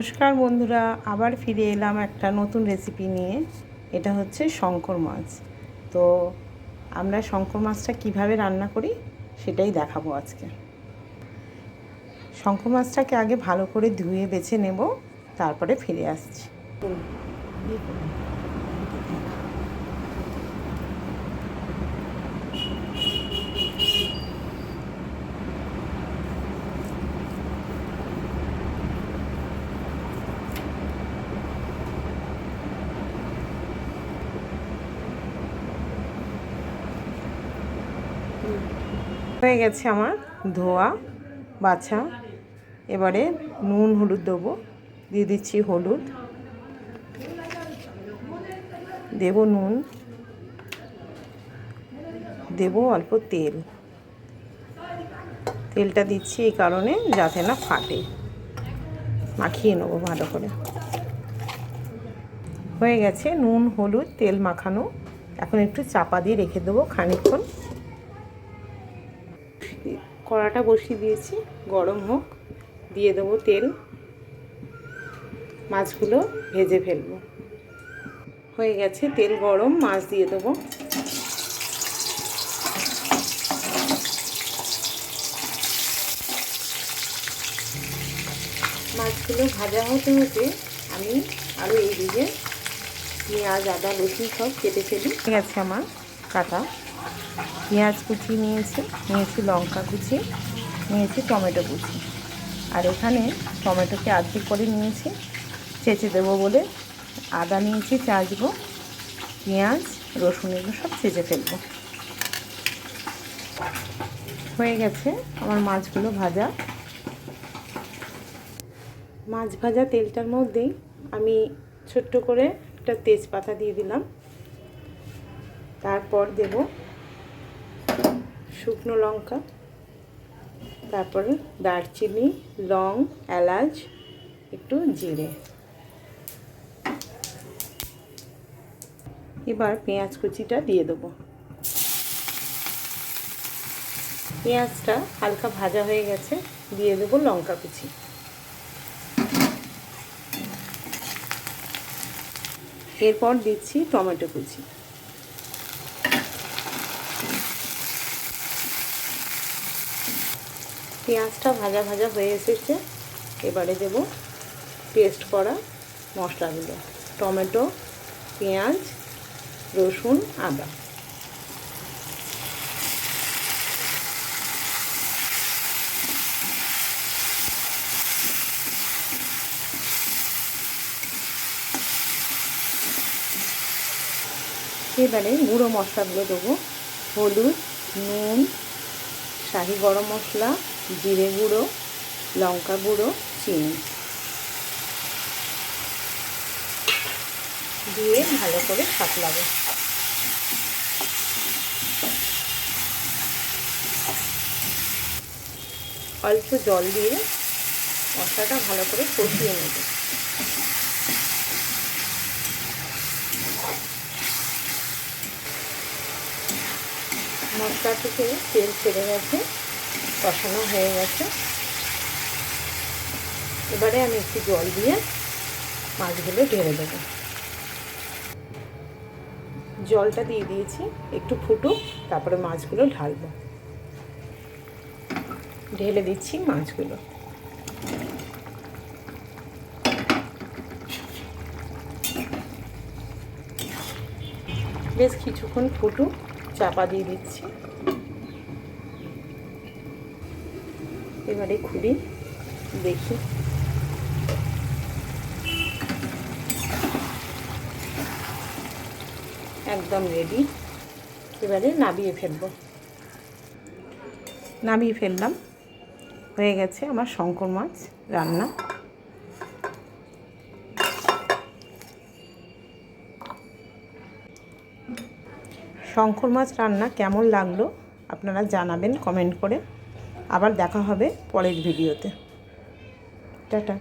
নমস্কার বন্ধুরা, আবার ফিরে এলাম একটা নতুন রেসিপি নিয়ে। এটা হচ্ছে শঙ্কর মাছ। তো আমরা শঙ্কর মাছটা কিভাবে রান্না করি সেটাই দেখাবো আজকে। শঙ্কর মাছটাকে আগে ভালো করে ধুয়ে বেছে নেব, তারপরে ফিরে আসছি। হয়ে গেছে আমার ধোয়া বাছা। এবারে নুন হলুদ দেবো, দিয়ে দিচ্ছি হলুদ, দেব নুন, দেব অল্প তেল। তেলটা দিচ্ছি এই কারণে যাতে না ফাটে, মাখিয়ে নেবো ভালো করে। হয়ে গেছে নুন হলুদ তেল মাখানো। এখন একটু চাপা দিয়ে রেখে দেবো খানিকক্ষণ। কড়াটা বসিয়ে দিয়েছি, গরম হোক, দিয়ে দেবো তেল। মাছগুলো ভেজে ফেলবো। হয়ে গেছে তেল গরম, মাছ দিয়ে দেবো। মাছগুলো ভাজা হতে হতে আমি আরও এইদিকে পেঁয়াজ আদা রসুন সব কেটে ফেলি। ঠিক আছে আমার কাটা। পেঁয়াজ কুচি নিয়েছি লঙ্কা কুচি নিয়েছি, টমেটো কুচি। আর এখানে টমেটোকে আর্ধেক করে নিয়েছি চেঁচে দেবো বলে। আদা নিয়েছি চাচবো, পেঁয়াজ রসুন এগুলো সব চেঁচে ফেলবো। হয়ে গেছে আমার মাছগুলো ভাজা। মাছ ভাজা তেলটার মধ্যেই আমি ছোট্ট করে একটা তেজপাতা দিয়ে দিলাম। তারপর দেব শুকনো লঙ্কা, তারপর দারচিনি, লং, এলাচ, একটু জিরে। এবার পেঁয়াজ কুচিটা দিয়ে দেবো। পেঁয়াজটা হালকা ভাজা হয়ে গেছে, দিয়ে দেবো লঙ্কা কুচি। এরপর দিচ্ছি টমেটো কুচি। পেঁয়াজটা ভাজা ভাজা হয়ে এসেছে। এবারে দেব পেস্ট করা মশলাগুলো, টমেটো, পেঁয়াজ, রসুন, আদা। এবারে গুঁড়ো মশলাগুলো দেবো, হলুদ, নুন, শাহি গরম মশলা, জিরে গুঁড়ো, লঙ্কা গুঁড়ো, চিনি দিয়ে ভালো করে সাঁতলাবো। অল্প জল দিয়ে মশলাটা ভালো করে কষিয়ে নেব। মশলা থেকে তেল ছেড়ে গেছে, কষানো হয়ে গেছে। এবারে আমি একটু জল দিয়ে মাছগুলো ঢেলে দেবো। জলটা দিয়ে দিয়েছি, একটু ফুটুক, তারপরে মাছগুলো ঢালবো। ঢেলে দিচ্ছি মাছগুলো। বেশ কিছুক্ষণ ফুটুক, চাপা দিয়ে দিচ্ছি। এবারে খুলি, দেখি। একদম রেডি। এবারে নামিয়ে ফেলবো। নামিয়ে ফেললাম। হয়ে গেছে আমার শঙ্কর মাছ রান্না। শঙ্কর মাছ রান্না কেমন লাগলো আপনারা জানাবেন কমেন্ট করে। আবার দেখা হবে পরের ভিডিওতে। টাটা।